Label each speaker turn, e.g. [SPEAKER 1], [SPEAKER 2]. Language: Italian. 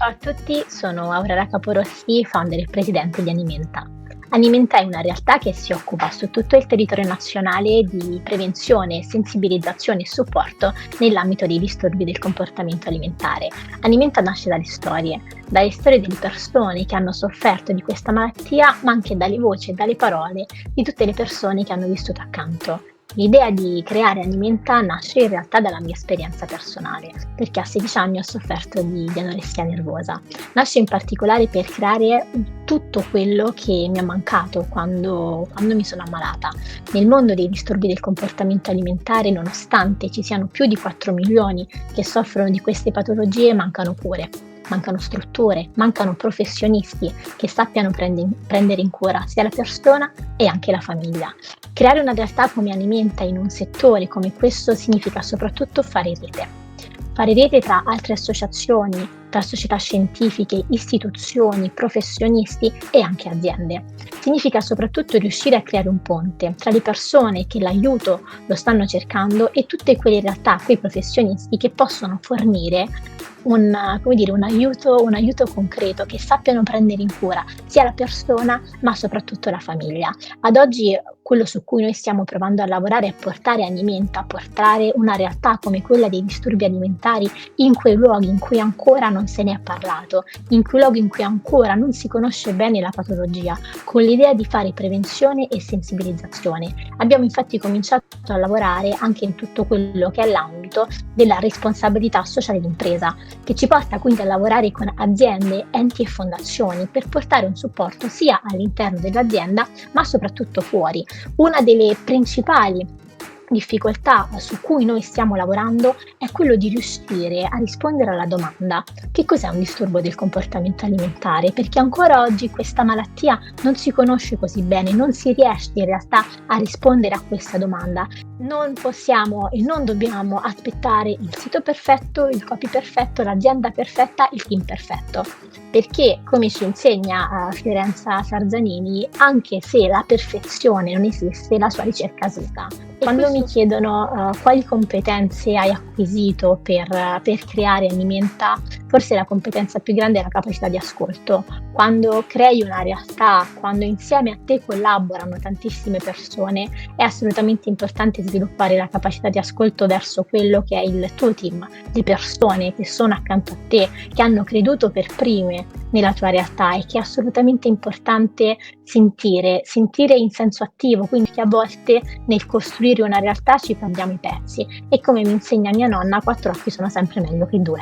[SPEAKER 1] Ciao a tutti, sono Aurora Caporossi, founder e presidente di Animenta. Animenta è una realtà che si occupa su tutto il territorio nazionale di prevenzione, sensibilizzazione e supporto nell'ambito dei disturbi del comportamento alimentare. Animenta nasce dalle storie delle persone che hanno sofferto di questa malattia, ma anche dalle voci e dalle parole di tutte le persone che hanno vissuto accanto. L'idea di creare Animenta nasce in realtà dalla mia esperienza personale, perché a 16 anni ho sofferto di anoressia nervosa. Nasce in particolare per creare tutto quello che mi è mancato quando mi sono ammalata. Nel mondo dei disturbi del comportamento alimentare, nonostante ci siano più di 4 milioni che soffrono di queste patologie, mancano cure. Mancano strutture, mancano professionisti che sappiano prendere in cura sia la persona e anche la famiglia. Creare una realtà come Animenta in un settore come questo significa soprattutto fare rete. Fare rete tra altre associazioni, tra società scientifiche, istituzioni, professionisti e anche aziende. Significa soprattutto riuscire a creare un ponte tra le persone che l'aiuto lo stanno cercando e tutte quelle realtà, quei professionisti che possono fornire un aiuto concreto, che sappiano prendere in cura sia la persona ma soprattutto la famiglia. Ad oggi quello su cui noi stiamo provando a lavorare è portare Animenta, a portare una realtà come quella dei disturbi alimentari in quei luoghi in cui ancora non se ne è parlato, in quei luoghi in cui ancora non si conosce bene la patologia, con l'idea di fare prevenzione e sensibilizzazione. Abbiamo infatti cominciato a lavorare anche in tutto quello che è l'ambito della responsabilità sociale d'impresa, che ci porta quindi a lavorare con aziende, enti e fondazioni per portare un supporto sia all'interno dell'azienda ma soprattutto fuori. Una delle principali difficoltà su cui noi stiamo lavorando è quello di riuscire a rispondere alla domanda: che cos'è un disturbo del comportamento alimentare? Perché ancora oggi questa malattia non si conosce così bene, non si riesce in realtà a rispondere a questa domanda. Non possiamo e non dobbiamo aspettare il sito perfetto, il copy perfetto, l'azienda perfetta, il team perfetto, perché come ci insegna Fiorenza Sarzanini, anche se la perfezione non esiste, la sua ricerca esista. Quando mi chiedono quali competenze hai acquisito per creare Animenta, forse la competenza più grande è la capacità di ascolto. Quando crei una realtà, quando insieme a te collaborano tantissime persone, è assolutamente importante sviluppare la capacità di ascolto verso quello che è il tuo team, di persone che sono accanto a te, che hanno creduto per prime nella tua realtà, e che è assolutamente importante sentire in senso attivo, quindi che a volte nel costruire una realtà ci prendiamo i pezzi, e come mi insegna mia nonna, 4 occhi sono sempre meglio che 2.